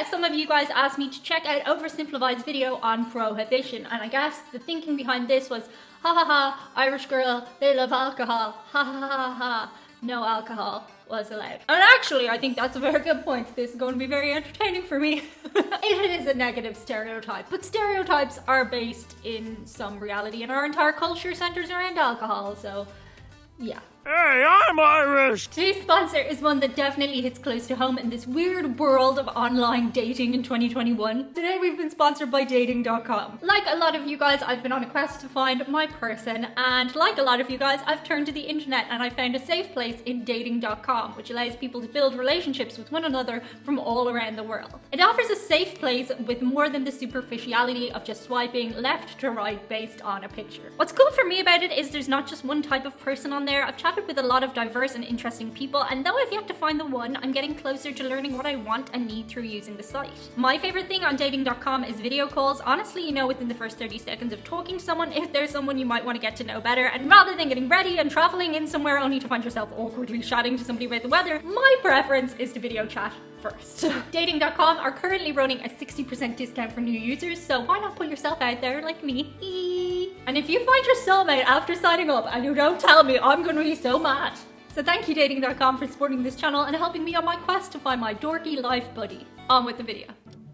some of you guys asked me to check out OverSimplified's video on Prohibition, and I guess the thinking behind this was, ha ha ha, Irish girl, they love alcohol, ha ha ha ha ha, no alcohol was allowed. And actually, I think that's a very good point. This is going to be very entertaining for me. It is a negative stereotype, but stereotypes are based in some reality, and our entire culture centers around alcohol, so yeah. Hey, I'm Irish! Today's sponsor is one that definitely hits close to home in this weird world of online dating in 2021. Today we've been sponsored by Dating.com. Like a lot of you guys, I've been on a quest to find my person, and like a lot of you guys, I've turned to the internet and I found a safe place in Dating.com, which allows people to build relationships with one another from all around the world. It offers a safe place with more than the superficiality of just swiping left to right based on a picture. What's cool for me about it is there's not just one type of person on there. I've chatted with a lot of diverse and interesting people, and though I've yet to find the one, I'm getting closer to learning what I want and need through using the site. My favorite thing on Dating.com is video calls. Honestly, you know within the first 30 seconds of talking to someone if there's someone you might want to get to know better, and rather than getting ready and traveling in somewhere only to find yourself awkwardly chatting to somebody about the weather, my preference is to video chat first. Dating.com are currently running a 60% discount for new users, so why not put yourself out there like me? And if you find your soulmate after signing up and you don't tell me, I'm gonna be so mad. So thank you Dating.com for supporting this channel and helping me on my quest to find my dorky life buddy. On with the video.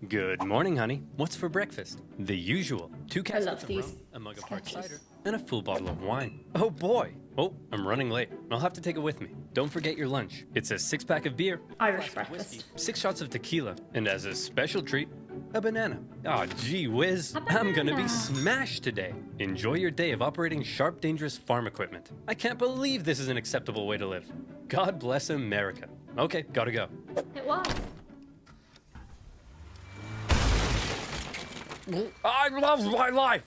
Good morning, honey. What's for breakfast? The usual. 2 caskets of these rum, a mug of hard cider, and a full bottle of wine. Oh boy! Oh, I'm running late. I'll have to take it with me. Don't forget your lunch. It's a 6-pack of beer, Irish breakfast. 6 shots of tequila, and as a special treat, a banana. Aw, gee whiz. I'm gonna be smashed today. Enjoy your day of operating sharp, dangerous farm equipment. I can't believe this is an acceptable way to live. God bless America. Okay, gotta go. It was. I love my life!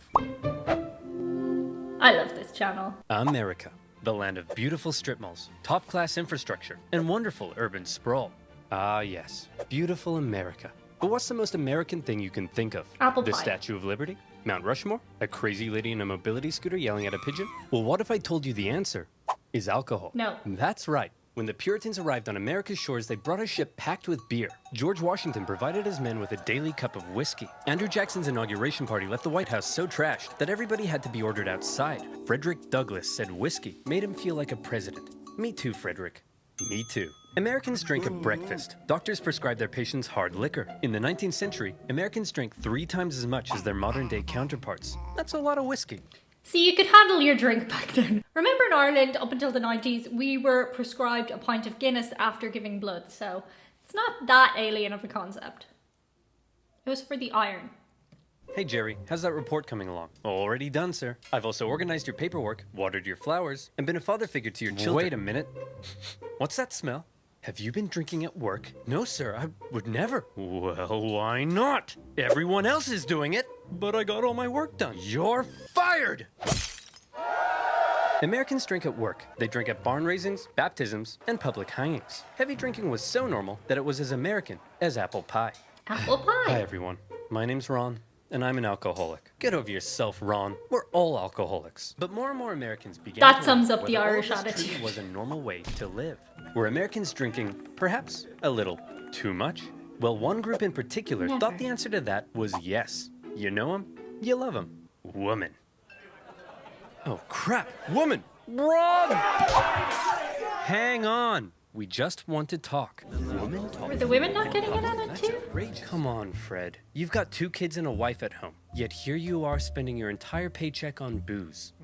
I love this channel. America, the land of beautiful strip malls, top-class infrastructure, and wonderful urban sprawl. Ah, yes, beautiful America. But what's the most American thing you can think of? Apple The pie. Statue of Liberty? Mount Rushmore? A crazy lady in a mobility scooter yelling at a pigeon? Well, what if I told you the answer is alcohol? No. That's right. When the Puritans arrived on America's shores, they brought a ship packed with beer. George Washington provided his men with a daily cup of whiskey. Andrew Jackson's inauguration party left the White House so trashed that everybody had to be ordered outside. Frederick Douglass said whiskey made him feel like a president. Me too, Frederick. Me too. Americans drink at breakfast. Doctors prescribe their patients hard liquor. In the 19th century, Americans drank 3 times as much as their modern-day counterparts. That's a lot of whiskey. See, you could handle your drink back then. Remember in Ireland, up until the 90s, we were prescribed a pint of Guinness after giving blood, so it's not that alien of a concept. It was for the iron. Hey Jerry, how's that report coming along? Already done, sir. I've also organized your paperwork, watered your flowers, and been a father figure to your children. Wait a minute. What's that smell? Have you been drinking at work? No, sir, I would never. Well, why not? Everyone else is doing it, but I got all my work done. You're fired! Americans drink at work. They drink at barn raisings, baptisms, and public hangings. Heavy drinking was so normal that it was as American as apple pie. Apple pie? Hi, everyone. My name's Ron, and I'm an alcoholic. Get over yourself, Ron. We're all alcoholics. But more and more Americans began That to sums wonder up the whether all Irish this truly attitude. was a normal way to live. Were Americans drinking, perhaps, a little too much? Well, one group in particular Never. thought the answer to that was yes. You know him, you love him. Woman. Oh, crap. Woman! Wrong! Hang on. We just want to talk. Woman talk. Were the women not getting in on it too? Come on, Fred. You've got 2 kids and a wife at home. Yet here you are spending your entire paycheck on booze.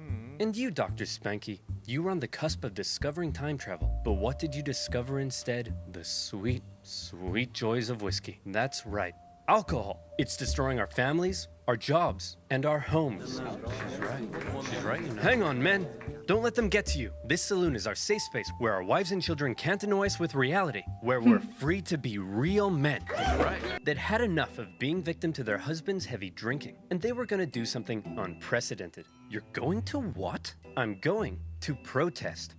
And you, Dr. Spanky, you were on the cusp of discovering time travel. But what did you discover instead? The sweet, sweet joys of whiskey. That's right. Alcohol. It's destroying our families, our jobs, and our homes. She's right. She's right. You know. Hang on, men. Don't let them get to you. This saloon is our safe space where our wives and children can't annoy us with reality, where we're free to be real men. Right. That had enough of being victim to their husband's heavy drinking, and they were going to do something unprecedented. You're going to what? I'm going to protest.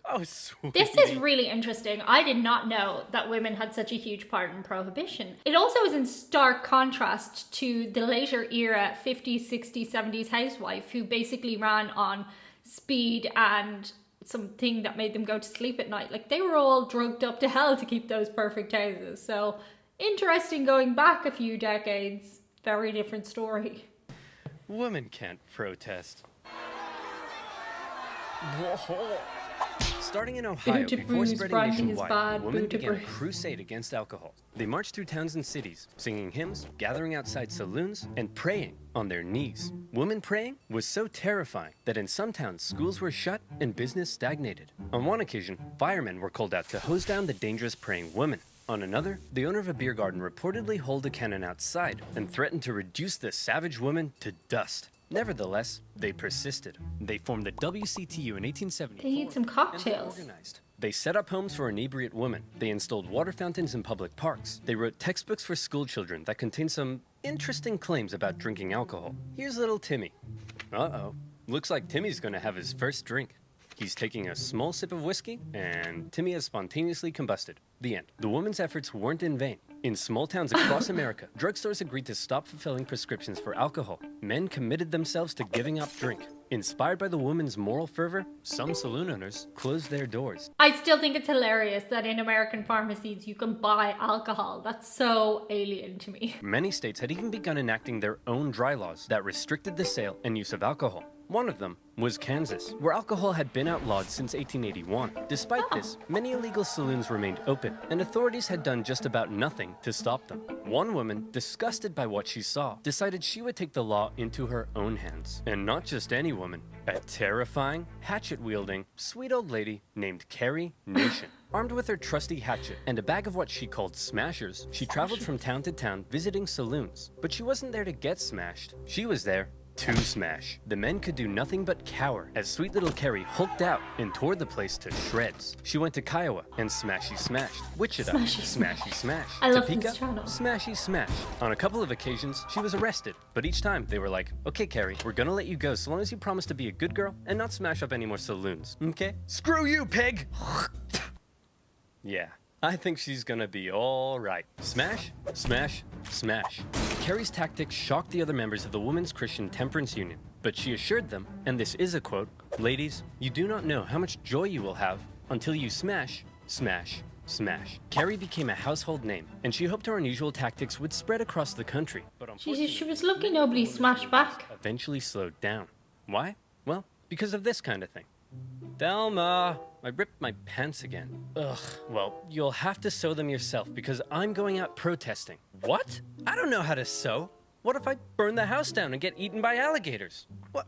Oh, sweet. This is really interesting. I did not know that women had such a huge part in Prohibition. It also is in stark contrast to the later era 50s, 60s, 70s housewife who basically ran on speed and something that made them go to sleep at night. Like, they were all drugged up to hell to keep those perfect houses. So, interesting going back a few decades. Very different story. Women can't protest. Starting in Ohio, before spreading nationwide, women began a crusade against alcohol. They marched through towns and cities, singing hymns, gathering outside saloons, and praying on their knees. Women praying was so terrifying that in some towns, schools were shut and business stagnated. On one occasion, firemen were called out to hose down the dangerous praying women. On another, the owner of a beer garden reportedly held a cannon outside and threatened to reduce the savage women to dust. Nevertheless, they persisted. They formed the WCTU in 1874. They need some cocktails. And they organized. They set up homes for inebriate women. They installed water fountains in public parks. They wrote textbooks for school children that contained some interesting claims about drinking alcohol. Here's little Timmy. Uh-oh. Looks like Timmy's gonna have his first drink. He's taking a small sip of whiskey, and Timmy has spontaneously combusted. The end. The woman's efforts weren't in vain. In small towns across America, drugstores agreed to stop fulfilling prescriptions for alcohol. Men committed themselves to giving up drink. Inspired by the woman's moral fervor, some saloon owners closed their doors. I still think it's hilarious that in American pharmacies you can buy alcohol. That's so alien to me. Many states had even begun enacting their own dry laws that restricted the sale and use of alcohol. One of them was Kansas, where alcohol had been outlawed since 1881. Despite this, many illegal saloons remained open, and authorities had done just about nothing to stop them. One woman, disgusted by what she saw, decided she would take the law into her own hands. And not just any woman, a terrifying, hatchet-wielding, sweet old lady named Carrie Nation. Armed with her trusty hatchet and a bag of what she called smashers, she traveled from town to town visiting saloons. But she wasn't there to get smashed. She was there to smash. The men could do nothing but cower as sweet little Carrie hulked out and tore the place to shreds. She went to Kiowa and smashy smashed. Wichita, smashy smash. I love Topeka, this channel. smashy smash. On a couple of occasions, she was arrested, but each time they were like, okay, Carrie, we're gonna let you go so long as you promise to be a good girl and not smash up any more saloons, okay? Screw you, pig! Yeah, I think she's gonna be all right. Smash, smash, smash. Carrie's tactics shocked the other members of the Women's Christian Temperance Union, but she assured them, and this is a quote, "Ladies, you do not know how much joy you will have until you smash, smash, smash." Carrie became a household name, and she hoped her unusual tactics would spread across the country. But She was lucky nobody smashed back. eventually slowed down. Why? Well, because of this kind of thing. Thelma, I ripped my pants again. Ugh, well, you'll have to sew them yourself because I'm going out protesting. What? I don't know how to sew. What if I burn the house down and get eaten by alligators? What?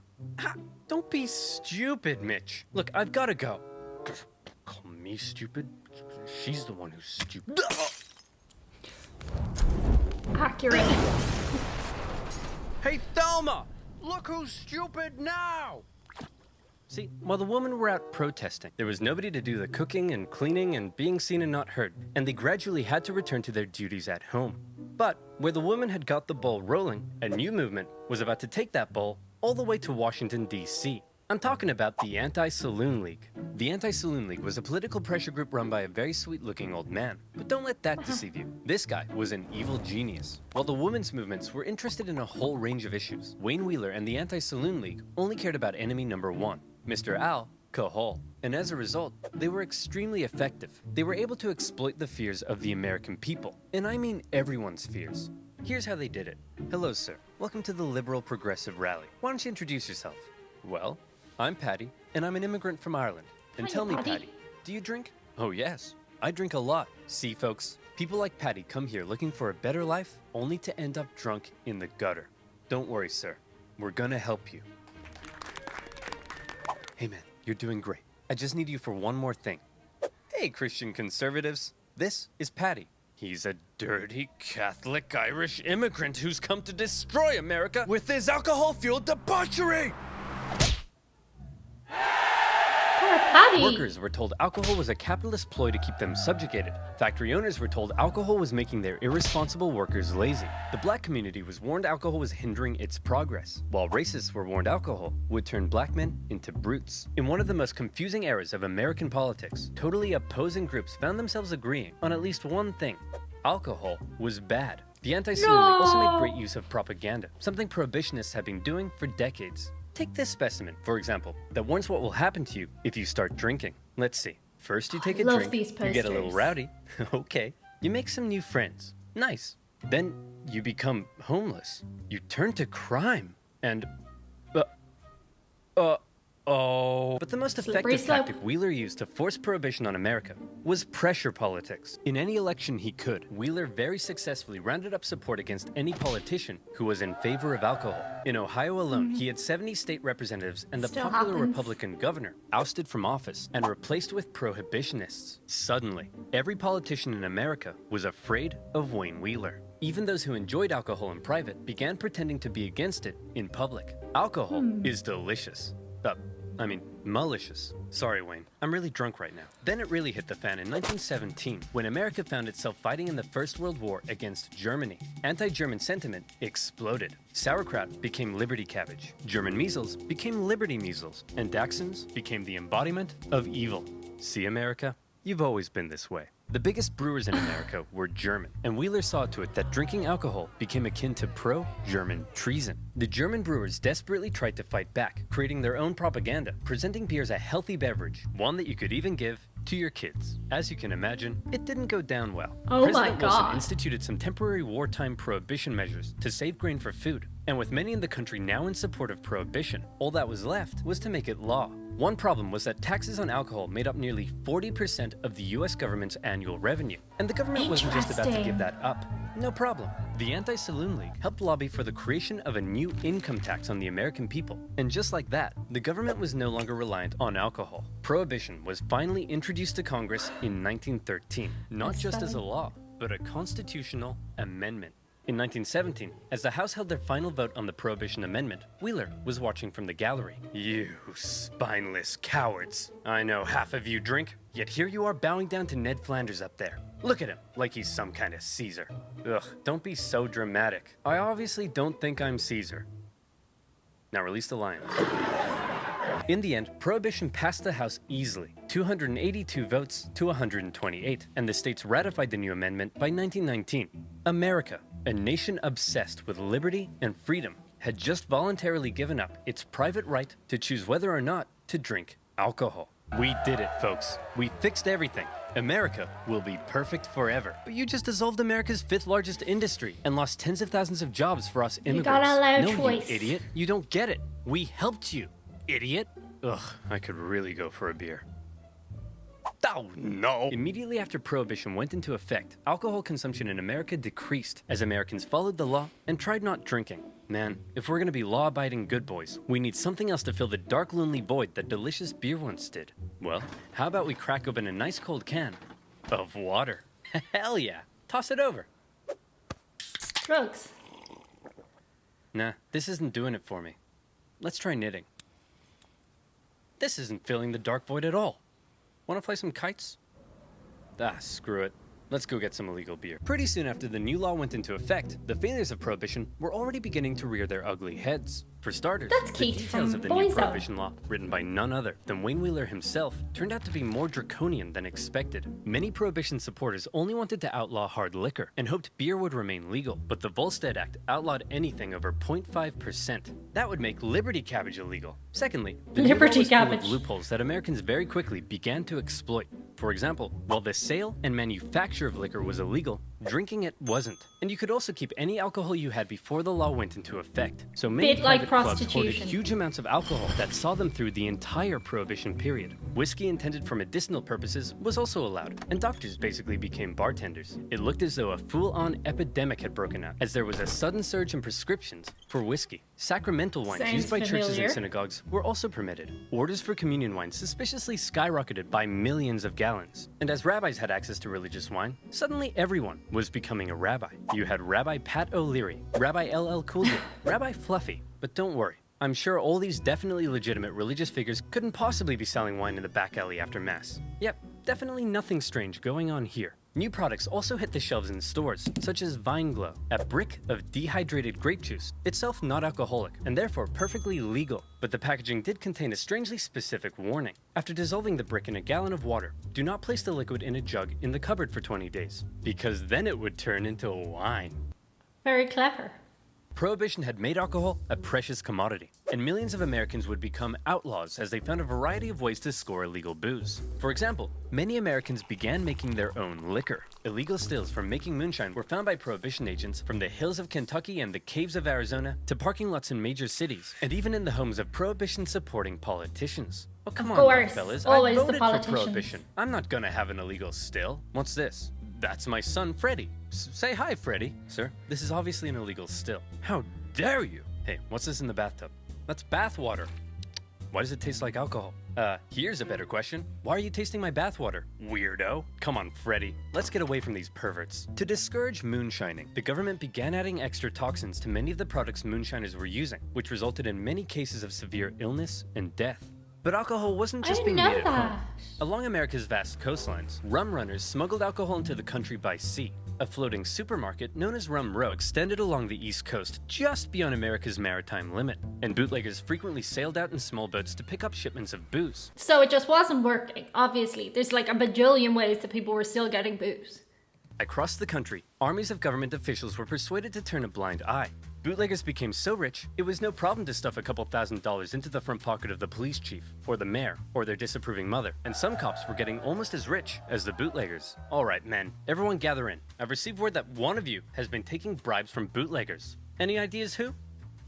Don't be stupid, Mitch. Look, I've got to go. Call me stupid? She's the one who's stupid. Accurate. Hey, Thelma! Look who's stupid now! See, while the women were out protesting, there was nobody to do the cooking and cleaning and being seen and not heard, and they gradually had to return to their duties at home. But where the women had got the ball rolling, a new movement was about to take that ball all the way to Washington, D.C. I'm talking about the Anti-Saloon League. The Anti-Saloon League was a political pressure group run by a very sweet-looking old man. But don't let that deceive you. This guy was an evil genius. While the women's movements were interested in a whole range of issues, Wayne Wheeler and the Anti-Saloon League only cared about enemy number one, Mr. Alcohol. And as a result, they were extremely effective. They were able to exploit the fears of the American people. And I mean everyone's fears. Here's how they did it. Hello, sir. Welcome to the Liberal Progressive Rally. Why don't you introduce yourself? Well, I'm Patty, and I'm an immigrant from Ireland. And tell me, Patty, do you drink? Oh, yes. I drink a lot. See, folks, people like Patty come here looking for a better life, only to end up drunk in the gutter. Don't worry, sir. We're gonna help you. Hey, man, you're doing great. I just need you for one more thing. Hey, Christian conservatives. This is Patty. He's a dirty Catholic Irish immigrant who's come to destroy America with his alcohol-fueled debauchery! Poor Patty. Workers were told alcohol was a capitalist ploy to keep them subjugated. Factory owners were told alcohol was making their irresponsible workers lazy. The black community was warned alcohol was hindering its progress, while racists were warned alcohol would turn black men into brutes. In one of the most confusing eras of American politics, totally opposing groups found themselves agreeing on at least one thing. Alcohol was bad. The Anti-Saloon League also made great use of propaganda, something prohibitionists had been doing for decades. Take this specimen, for example, that warns what will happen to you if you start drinking. Let's see. First you take a love drink, these you get a little posters. rowdy. Okay. You make some new friends. Nice. Then you become homeless. You turn to crime. And... But the most Slippery effective slope. tactic Wheeler used to force prohibition on America was pressure politics. In any election he could, Wheeler very successfully rounded up support against any politician who was in favor of alcohol. In Ohio alone, he had 70 state representatives and the Still popular happens. Republican governor ousted from office and replaced with prohibitionists. Suddenly, every politician in America was afraid of Wayne Wheeler. Even those who enjoyed alcohol in private began pretending to be against it in public. Alcohol is delicious. Malicious. Sorry, Wayne. I'm really drunk right now. Then it really hit the fan in 1917, when America found itself fighting in the First World War against Germany. Anti-German sentiment exploded. Sauerkraut became Liberty Cabbage. German measles became Liberty Measles. And Dachshunds became the embodiment of evil. See, America? You've always been this way. The biggest brewers in America were German, and Wheeler saw to it that drinking alcohol became akin to pro-German treason. The German brewers desperately tried to fight back, creating their own propaganda, presenting beer as a healthy beverage, one that you could even give to your kids. As you can imagine, it didn't go down well. Oh my President Wilson God. instituted some temporary wartime prohibition measures to save grain for food, and with many in the country now in support of prohibition, all that was left was to make it law. One problem was that taxes on alcohol made up nearly 40% of the US government's annual revenue, and the government wasn't just about to give Interesting. that up. No problem. The Anti-Saloon League helped lobby for the creation of a new income tax on the American people, and just like that, the government was no longer reliant on alcohol. Prohibition was finally introduced to Congress in 1913, not That's just as a funny. law, but a constitutional amendment. In 1917, as the House held their final vote on the Prohibition Amendment, Wheeler was watching from the gallery. You spineless cowards. I know half of you drink, yet here you are bowing down to Ned Flanders up there. Look at him, like he's some kind of Caesar. Ugh, don't be so dramatic. I obviously don't think I'm Caesar. Now release the lion. In the end, Prohibition passed the House easily, 282 votes to 128, and the states ratified the new amendment by 1919. America, a nation obsessed with liberty and freedom, had just voluntarily given up its private right to choose whether or not to drink alcohol. We did it, folks. We fixed everything. America will be perfect forever. But you just dissolved America's 5th largest industry and lost tens of thousands of jobs for us immigrants. gotta allow No, choice. you idiot. You don't get it. We helped you, idiot. Ugh, I could really go for a beer. Oh, no. Immediately after Prohibition went into effect, alcohol consumption in America decreased as Americans followed the law and tried not drinking. Man, if we're gonna be law-abiding good boys, we need something else to fill the dark, lonely void that delicious beer once did. Well, how about we crack open a nice cold can of water? Hell yeah. Toss it over. Drugs. Nah, this isn't doing it for me. Let's try knitting. This isn't filling the dark void at all. Wanna play some kites? Ah, screw it. Let's go get some illegal beer. Pretty soon after the new law went into effect, the failures of Prohibition were already beginning to rear their ugly heads. For starters, That's the Keith details from of the new Boys Out. Prohibition law, written by none other than Wayne Wheeler himself, turned out to be more draconian than expected. Many Prohibition supporters only wanted to outlaw hard liquor and hoped beer would remain legal, but the Volstead Act outlawed anything over 0.5%. That would make Liberty Cabbage illegal. Secondly, the new law Liberty was full of Cabbage. loopholes that Americans very quickly began to exploit. For example, while the sale and manufacture of liquor was illegal, drinking it wasn't. And you could also keep any alcohol you had before the law went into effect. So many Bit like private clubs hoarded prostitution. huge amounts of alcohol that saw them through the entire Prohibition period. Whiskey intended for medicinal purposes was also allowed, and doctors basically became bartenders. It looked as though a full-on epidemic had broken out, as there was a sudden surge in prescriptions for whiskey. Sacramental wines Sounds used by churches familiar. and synagogues were also permitted. Orders for communion wine suspiciously skyrocketed by millions of gallons. And as rabbis had access to religious wine, suddenly everyone was becoming a rabbi. You had Rabbi Pat O'Leary, Rabbi LL Cool J, Rabbi Fluffy. But don't worry, I'm sure all these definitely legitimate religious figures couldn't possibly be selling wine in the back alley after Mass. Yep, definitely nothing strange going on here. New products also hit the shelves in stores, such as Vine Glow, a brick of dehydrated grape juice, itself not alcoholic, and therefore perfectly legal. But the packaging did contain a strangely specific warning. After dissolving the brick in a gallon of water, do not place the liquid in a jug in the cupboard for 20 days, because then it would turn into wine. Very clever. Prohibition had made alcohol a precious commodity. and millions of Americans would become outlaws as they found a variety of ways to score illegal booze. For example, many Americans began making their own liquor. Illegal stills from making moonshine were found by Prohibition agents from the hills of Kentucky and the caves of Arizona to parking lots in major cities, and even in the homes of Prohibition-supporting politicians. Oh, come on, now, fellas. Always I the voted for politicians. Prohibition. I'm not gonna have an illegal still. What's this? That's my son, Freddie. Say hi, Freddie. Sir, this is obviously an illegal still. How dare you? Hey, what's this in the bathtub? That's bath water. Why does it taste like alcohol? Here's a better question. Why are you tasting my bathwater? Weirdo. Come on, Freddy. Let's get away from these perverts. To discourage moonshining, the government began adding extra toxins to many of the products moonshiners were using, which resulted in many cases of severe illness and death. But alcohol wasn't just being made at home. Along America's vast coastlines, rum runners smuggled alcohol into the country by sea. A floating supermarket known as Rum Row extended along the East Coast just beyond America's maritime limit, and bootleggers frequently sailed out in small boats to pick up shipments of booze. So it just wasn't working, obviously. There's like a bajillion ways that people were still getting booze. Across the country, armies of government officials were persuaded to turn a blind eye. Bootleggers became so rich, it was no problem to stuff a couple $1,000s into the front pocket of the police chief, or the mayor, or their disapproving mother, and some cops were getting almost as rich as the bootleggers. Alright men, everyone gather in. I've received word that one of you has been taking bribes from bootleggers. Any ideas who?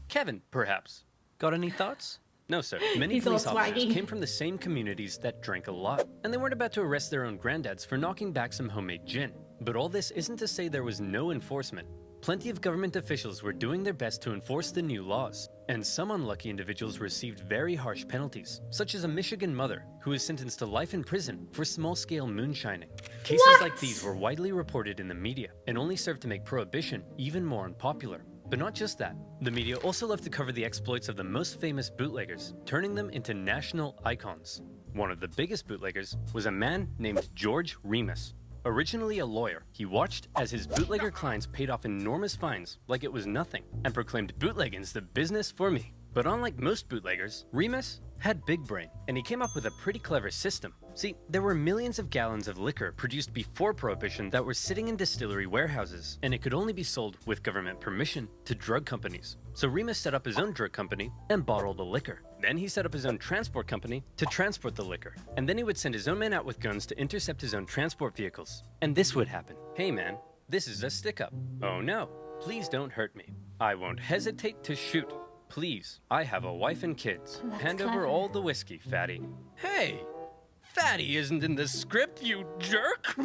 Kevin, perhaps. Got any thoughts? No, sir. Many police officers came from the same communities that drank a lot, and they weren't about to arrest their own granddads for knocking back some homemade gin. But all this isn't to say there was no enforcement. Plenty of government officials were doing their best to enforce the new laws, and some unlucky individuals received very harsh penalties, such as a Michigan mother who was sentenced to life in prison for small-scale moonshining. Cases like these were widely reported in the media, and only served to make Prohibition even more unpopular. But not just that, the media also loved to cover the exploits of the most famous bootleggers, turning them into national icons. One of the biggest bootleggers was a man named George Remus. Originally a lawyer, he watched as his bootlegger clients paid off enormous fines like it was nothing, and proclaimed bootlegging's the business for me. But unlike most bootleggers, Remus had big brain, and he came up with a pretty clever system. See, there were millions of gallons of liquor produced before Prohibition that were sitting in distillery warehouses, and it could only be sold with government permission to drug companies. So Remus set up his own drug company and bought all the liquor. Then he set up his own transport company to transport the liquor. And then he would send his own men out with guns to intercept his own transport vehicles. And this would happen. Hey man, this is a stick-up. Oh no, please don't hurt me. I won't hesitate to shoot. Please, I have a wife and kids. Hand over all the whiskey, Fatty. Hey! Fatty isn't in the script, you jerk!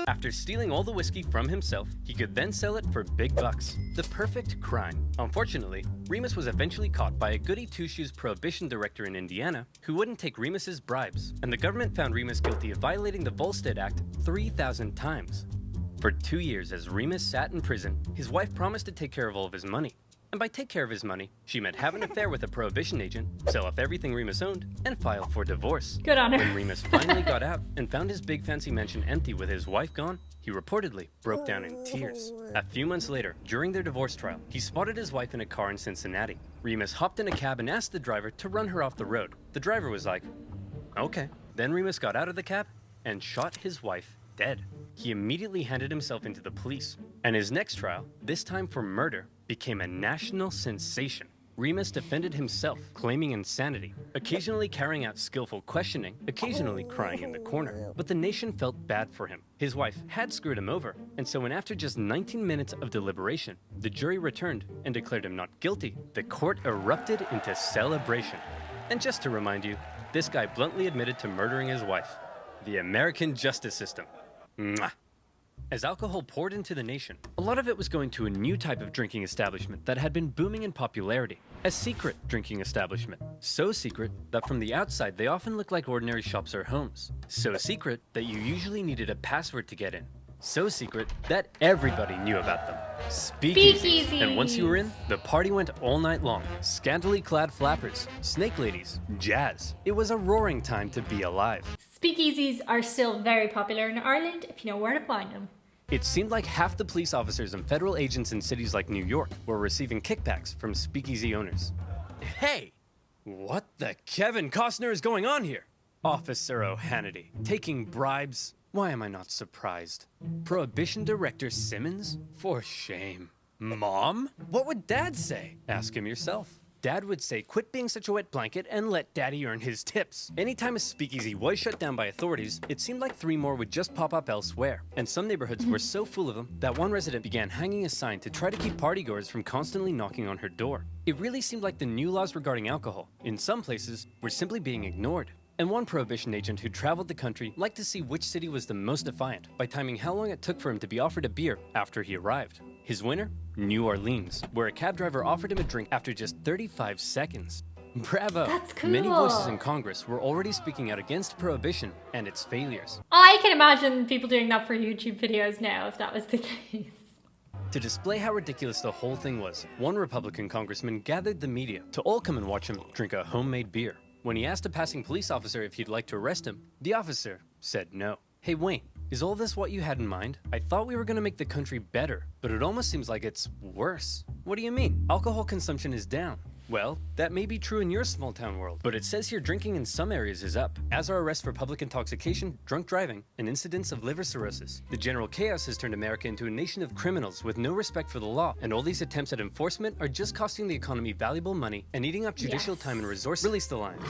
After stealing all the whiskey from himself, he could then sell it for big bucks. The perfect crime. Unfortunately, Remus was eventually caught by a goody two-shoes Prohibition director in Indiana who wouldn't take Remus's bribes, and the government found Remus guilty of violating the Volstead Act 3,000 times. For 2 years as Remus sat in prison, his wife promised to take care of all of his money. And by take care of his money, she meant have an affair with a Prohibition agent, sell off everything Remus owned, and file for divorce. Good on her. When Remus finally got out and found his big fancy mansion empty with his wife gone, he reportedly broke down in tears. A few months later, during their divorce trial, he spotted his wife in a car in Cincinnati. Remus hopped in a cab and asked the driver to run her off the road. The driver was like, okay. Then Remus got out of the cab and shot his wife dead. He immediately handed himself into the police, and his next trial, this time for murder, became a national sensation. Remus defended himself, claiming insanity, occasionally carrying out skillful questioning, occasionally crying in the corner. But the nation felt bad for him. His wife had screwed him over, and so when after just 19 minutes of deliberation, the jury returned and declared him not guilty, the court erupted into celebration. And just to remind you, this guy bluntly admitted to murdering his wife. The American justice system. Mwah. As alcohol poured into the nation, a lot of it was going to a new type of drinking establishment that had been booming in popularity, a secret drinking establishment. So secret that from the outside they often looked like ordinary shops or homes. So secret that you usually needed a password to get in. So secret that everybody knew about them. Speakeasies. And once you were in, the party went all night long. Scantily clad flappers, snake ladies, jazz. It was a roaring time to be alive. Speakeasies are still very popular in Ireland if you know where to find them. It seemed like half the police officers and federal agents in cities like New York were receiving kickbacks from speakeasy owners. Hey! What the Kevin Costner is going on here? Officer O'Hannity, taking bribes? Why am I not surprised? Prohibition Director Simmons? For shame. Mom? What would Dad say? Ask him yourself. Dad would say, quit being such a wet blanket and let Daddy earn his tips. Anytime a speakeasy was shut down by authorities, it seemed like 3 more would just pop up elsewhere. And some neighborhoods were so full of them that one resident began hanging a sign to try to keep partygoers from constantly knocking on her door. It really seemed like the new laws regarding alcohol, in some places, were simply being ignored. And one prohibition agent who traveled the country liked to see which city was the most defiant by timing how long it took for him to be offered a beer after he arrived. His winner? New Orleans, where a cab driver offered him a drink after just 35 seconds. Bravo! That's cool. Many voices in Congress were already speaking out against prohibition and its failures. I can imagine people doing that for YouTube videos now if that was the case. To display how ridiculous the whole thing was, one Republican congressman gathered the media to all come and watch him drink a homemade beer. When he asked a passing police officer if he'd like to arrest him, the officer said no. Hey Wayne, is all this what you had in mind? I thought we were gonna make the country better, but it almost seems like it's worse. What do you mean? Alcohol consumption is down. Well, that may be true in your small town world, but it says here drinking in some areas is up, as are arrests for public intoxication, drunk driving, and incidents of liver cirrhosis. The general chaos has turned America into a nation of criminals with no respect for the law, and all these attempts at enforcement are just costing the economy valuable money and eating up judicial time and resources. Release the lines.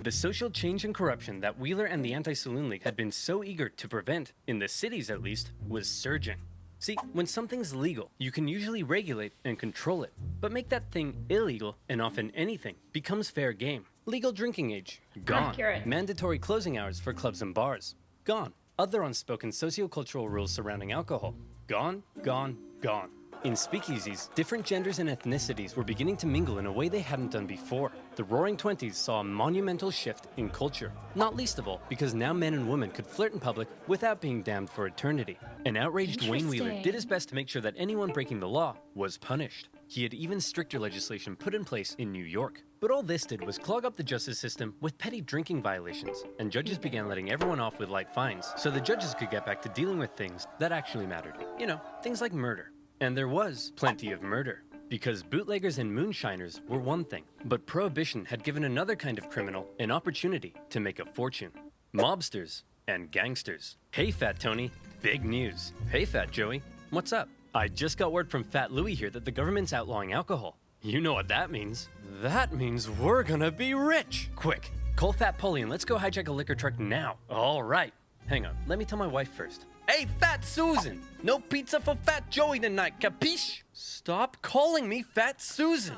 The social change and corruption that Wheeler and the Anti-Saloon League had been so eager to prevent, in the cities at least, was surging. See, when something's legal, you can usually regulate and control it. But make that thing illegal, and often anything, becomes fair game. Legal drinking age, gone. Accurate. Mandatory closing hours for clubs and bars, gone. Other unspoken sociocultural rules surrounding alcohol, gone, gone, gone. In speakeasies, different genders and ethnicities were beginning to mingle in a way they hadn't done before. The Roaring Twenties saw a monumental shift in culture, not least of all because now men and women could flirt in public without being damned for eternity. An outraged Wayne Wheeler did his best to make sure that anyone breaking the law was punished. He had even stricter legislation put in place in New York. But all this did was clog up the justice system with petty drinking violations, and judges began letting everyone off with light fines, so the judges could get back to dealing with things that actually mattered. You know, things like murder. And there was plenty of murder, because bootleggers and moonshiners were one thing, but prohibition had given another kind of criminal an opportunity to make a fortune. Mobsters and gangsters. Hey Fat Tony, big news. Hey Fat Joey, what's up? I just got word from Fat Louie here that the government's outlawing alcohol. You know what that means. That means we're gonna be rich. Quick, call Fat Polly and let's go hijack a liquor truck now. All right. Hang on, let me tell my wife first. Hey, Fat Susan! No pizza for Fat Joey tonight, capiche? Stop calling me Fat Susan!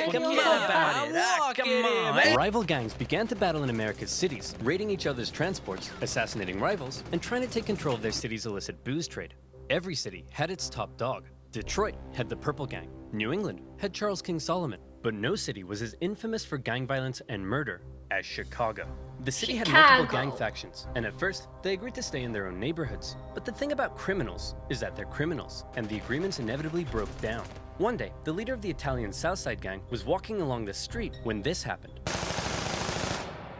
Come on! Rival gangs began to battle in America's cities, raiding each other's transports, assassinating rivals, and trying to take control of their city's illicit booze trade. Every city had its top dog. Detroit had the Purple Gang. New England had Charles King Solomon. But no city was as infamous for gang violence and murder as Chicago. The city had multiple gang factions, and at first, they agreed to stay in their own neighborhoods. But the thing about criminals is that they're criminals, and the agreements inevitably broke down. One day, the leader of the Italian Southside gang was walking along the street when this happened.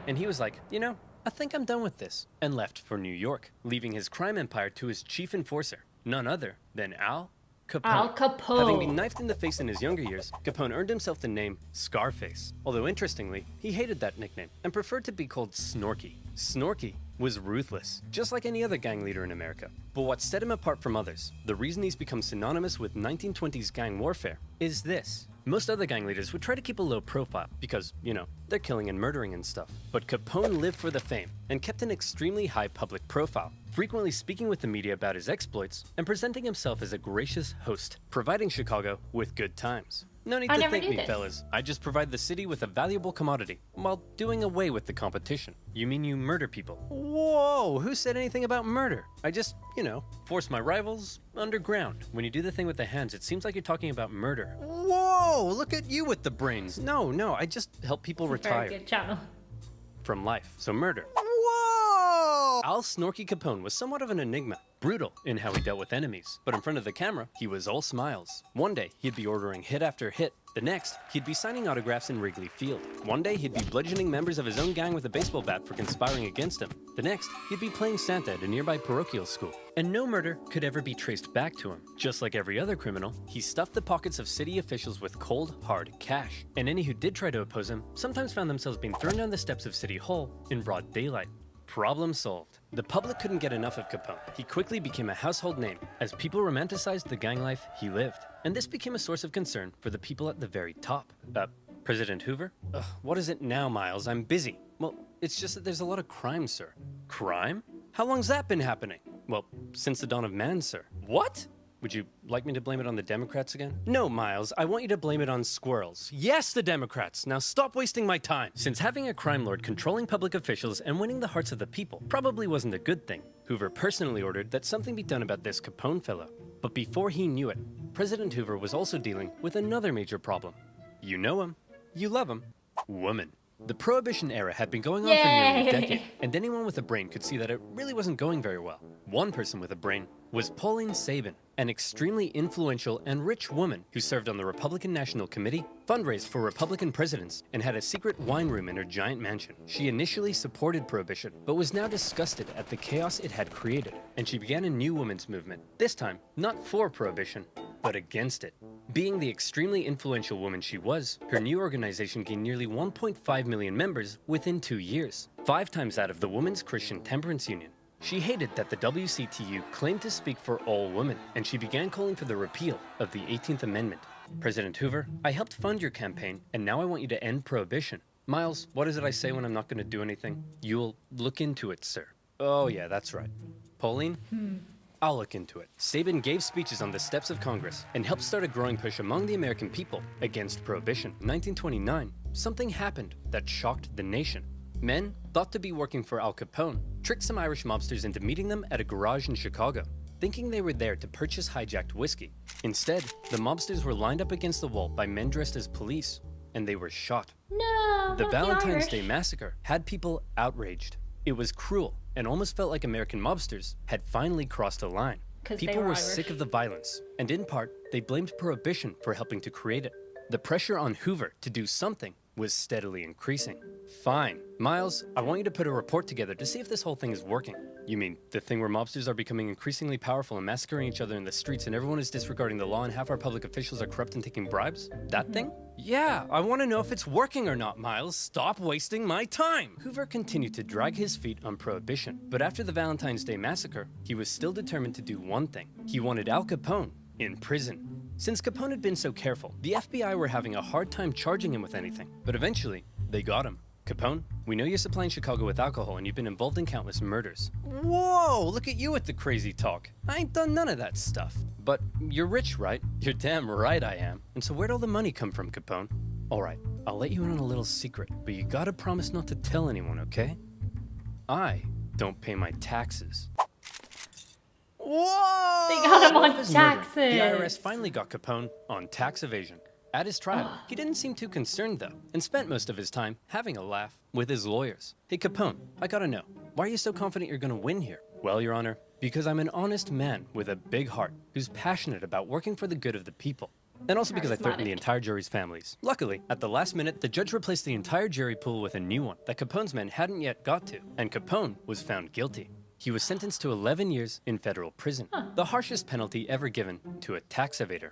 And he was like, you know, I think I'm done with this, and left for New York, leaving his crime empire to his chief enforcer, none other than Al Capone. Al Capone. Having been knifed in the face in his younger years, Capone earned himself the name Scarface. Although interestingly, he hated that nickname and preferred to be called Snorky. Snorky was ruthless, just like any other gang leader in America. But what set him apart from others, the reason he's become synonymous with 1920s gang warfare, is this. Most other gang leaders would try to keep a low profile because, you know, they're killing and murdering and stuff. But Capone lived for the fame and kept an extremely high public profile, frequently speaking with the media about his exploits and presenting himself as a gracious host, providing Chicago with good times. No need to thank me, fellas. I just provide the city with a valuable commodity while doing away with the competition. You mean you murder people? Whoa, who said anything about murder? I just, you know, force my rivals underground. When you do the thing with the hands, it seems like you're talking about murder. Whoa, look at you with the brains. No, I just help people retire. Very good channel. From life, so murder. Whoa! Al Snorky Capone was somewhat of an enigma. Brutal in how he dealt with enemies, but in front of the camera, he was all smiles. One day, he'd be ordering hit after hit. The next, he'd be signing autographs in Wrigley Field. One day, he'd be bludgeoning members of his own gang with a baseball bat for conspiring against him. The next, he'd be playing Santa at a nearby parochial school. And no murder could ever be traced back to him. Just like every other criminal, he stuffed the pockets of city officials with cold, hard cash. And any who did try to oppose him sometimes found themselves being thrown down the steps of City Hall in broad daylight. Problem solved. The public couldn't get enough of Capone. He quickly became a household name as people romanticized the gang life he lived. And this became a source of concern for the people at the very top. President Hoover? What is it now, Miles? I'm busy. Well, it's just that there's a lot of crime, sir. Crime? How long's that been happening? Well, since the dawn of man, sir. What? Would you like me to blame it on the Democrats again? No, Miles, I want you to blame it on squirrels. Yes, the Democrats! Now stop wasting my time! Since having a crime lord controlling public officials and winning the hearts of the people probably wasn't a good thing, Hoover personally ordered that something be done about this Capone fellow. But before he knew it, President Hoover was also dealing with another major problem. You know him. You love him. Woman. The Prohibition era had been going on for nearly a decade, and anyone with a brain could see that it really wasn't going very well. One person with a brain was Pauline Sabin, an extremely influential and rich woman who served on the Republican National Committee, fundraised for Republican presidents, and had a secret wine room in her giant mansion. She initially supported Prohibition, but was now disgusted at the chaos it had created, and she began a new women's movement, this time not for Prohibition, but against it. Being the extremely influential woman she was, her new organization gained nearly 1.5 million members within 2 years, 5 times that of the Women's Christian Temperance Union. She hated that the WCTU claimed to speak for all women, and she began calling for the repeal of the 18th Amendment. President Hoover, I helped fund your campaign, and now I want you to end Prohibition. Miles, what is it I say when I'm not going to do anything? You'll look into it, sir. Oh yeah, that's right. Pauline? I'll look into it. Sabin gave speeches on the steps of Congress and helped start a growing push among the American people against Prohibition. In 1929, something happened that shocked the nation. Men, thought to be working for Al Capone, tricked some Irish mobsters into meeting them at a garage in Chicago, thinking they were there to purchase hijacked whiskey. Instead, the mobsters were lined up against the wall by men dressed as police, and they were shot. No, The Valentine's Day massacre had people outraged. It was cruel and almost felt like American mobsters had finally crossed a line. People were sick of the violence, and in part, they blamed Prohibition for helping to create it. The pressure on Hoover to do something was steadily increasing. Fine. Miles, I want you to put a report together to see if this whole thing is working. You mean the thing where mobsters are becoming increasingly powerful and massacring each other in the streets and everyone is disregarding the law and half our public officials are corrupt and taking bribes? That thing? Yeah, I want to know if it's working or not, Miles. Stop wasting my time! Hoover continued to drag his feet on Prohibition, but after the Valentine's Day massacre, he was still determined to do one thing. He wanted Al Capone in prison. Since Capone had been so careful, the FBI were having a hard time charging him with anything, but eventually, they got him. Capone, we know you're supplying Chicago with alcohol and you've been involved in countless murders. Whoa, look at you with the crazy talk. I ain't done none of that stuff. But you're rich, right? You're damn right I am. And so where'd all the money come from, Capone? All right, I'll let you in on a little secret, but you gotta promise not to tell anyone, okay? I don't pay my taxes. Whoa! They got him on After his taxes. murder, the IRS finally got Capone on tax evasion. At his trial, he didn't seem too concerned though, and spent most of his time having a laugh with his lawyers. Hey Capone, I gotta know, why are you so confident you're gonna win here? Well, Your Honor, because I'm an honest man with a big heart who's passionate about working for the good of the people. And also because I threatened the entire jury's families. Luckily, at the last minute, the judge replaced the entire jury pool with a new one that Capone's men hadn't yet got to, and Capone was found guilty. He was sentenced to 11 years in federal prison, the harshest penalty ever given to a tax evader.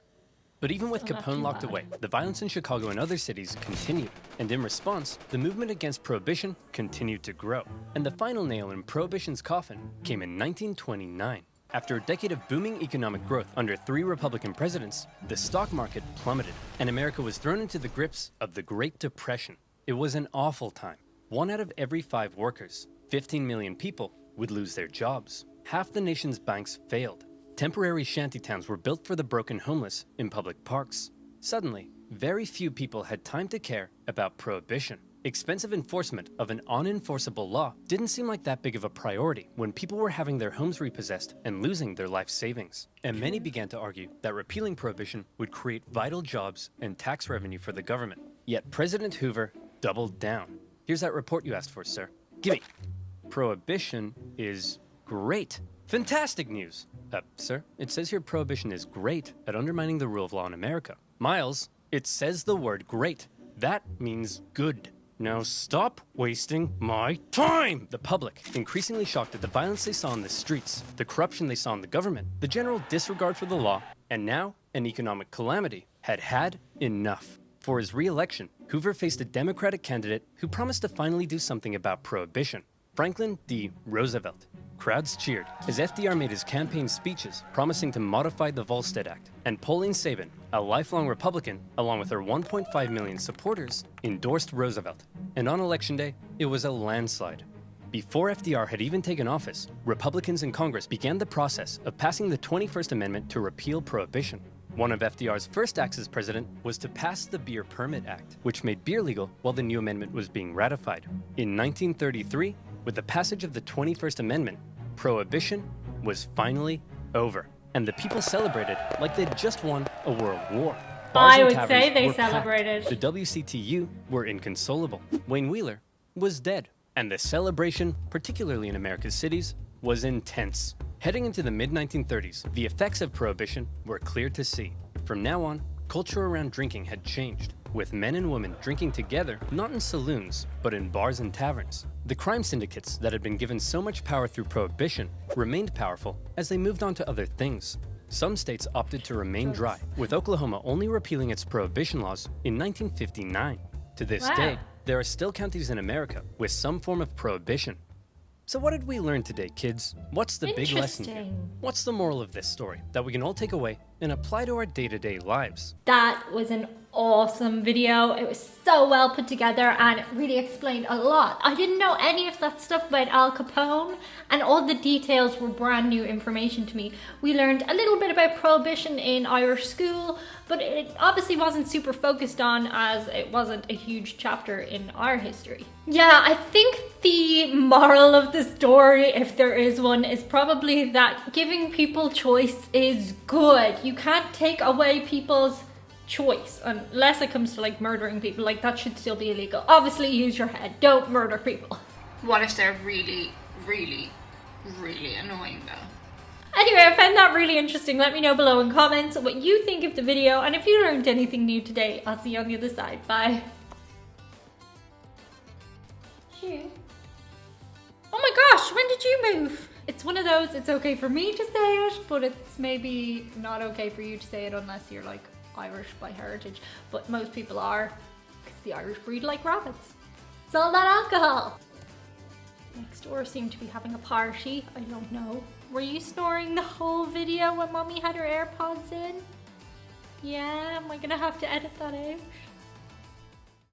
But even with Capone locked away, the violence in Chicago and other cities continued, and in response, the movement against Prohibition continued to grow. And the final nail in Prohibition's coffin came in 1929. After a decade of booming economic growth under 3 Republican presidents, the stock market plummeted, and America was thrown into the grips of the Great Depression. It was an awful time. 1 out of every 5 workers, 15 million people, would lose their jobs. Half the nation's banks failed. Temporary shantytowns were built for the broken homeless in public parks. Suddenly, very few people had time to care about Prohibition. Expensive enforcement of an unenforceable law didn't seem like that big of a priority when people were having their homes repossessed and losing their life savings. And many began to argue that repealing Prohibition would create vital jobs and tax revenue for the government. Yet President Hoover doubled down. Here's that report you asked for, sir. Gimme. Prohibition is great. Fantastic news. Sir, it says here Prohibition is great at undermining the rule of law in America. Miles, it says the word great. That means good. Now stop wasting my time! The public, increasingly shocked at the violence they saw in the streets, the corruption they saw in the government, the general disregard for the law, and now an economic calamity, had enough. For his re-election, Hoover faced a Democratic candidate who promised to finally do something about Prohibition. Franklin D. Roosevelt. Crowds cheered as FDR made his campaign speeches promising to modify the Volstead Act, and Pauline Sabin, a lifelong Republican, along with her 1.5 million supporters, endorsed Roosevelt. And on Election Day, it was a landslide. Before FDR had even taken office, Republicans in Congress began the process of passing the 21st Amendment to repeal Prohibition. One of FDR's first acts as president was to pass the Beer Permit Act, which made beer legal while the new amendment was being ratified. In 1933, with the passage of the 21st Amendment, Prohibition was finally over, and the people celebrated like they'd just won a world war. Bars I and would taverns say they were packed. celebrated. The WCTU were inconsolable. Wayne Wheeler was dead, and the celebration, particularly in America's cities, was intense. Heading into the mid-1930s, the effects of Prohibition were clear to see. From now on, culture around drinking had changed, with men and women drinking together, not in saloons, but in bars and taverns. The crime syndicates that had been given so much power through Prohibition remained powerful as they moved on to other things. Some states opted to remain dry, with Oklahoma only repealing its prohibition laws in 1959. To this day, there are still counties in America with some form of prohibition. So what did we learn today, kids? What's the big lesson here? What's the moral of this story that we can all take away and apply to our day-to-day lives? That was an awesome video. It was so well put together and it really explained a lot. I didn't know any of that stuff about Al Capone, and all the details were brand new information to me. We learned a little bit about Prohibition in Irish school, but it obviously wasn't super focused on, as it wasn't a huge chapter in our history. Yeah, I think the moral of the story, if there is one, is probably that giving people choice is good. You can't take away people's choice unless it comes to like murdering people. Like, that should still be illegal. Obviously use your head, don't murder people. What if they're really, really, really annoying though? Anyway, I found that really interesting. Let me know below in comments what you think of the video, and if you learned anything new today. I'll see you on the other side. Bye. Oh my gosh, when did you move? It's one of those, it's okay for me to say it, but it's maybe not okay for you to say it unless you're like Irish by heritage. But most people are, because the Irish breed like rabbits. It's all that alcohol. Next door seemed to be having a party. I don't know. Were you snoring the whole video when mommy had her AirPods in? Yeah, am I gonna have to edit that out?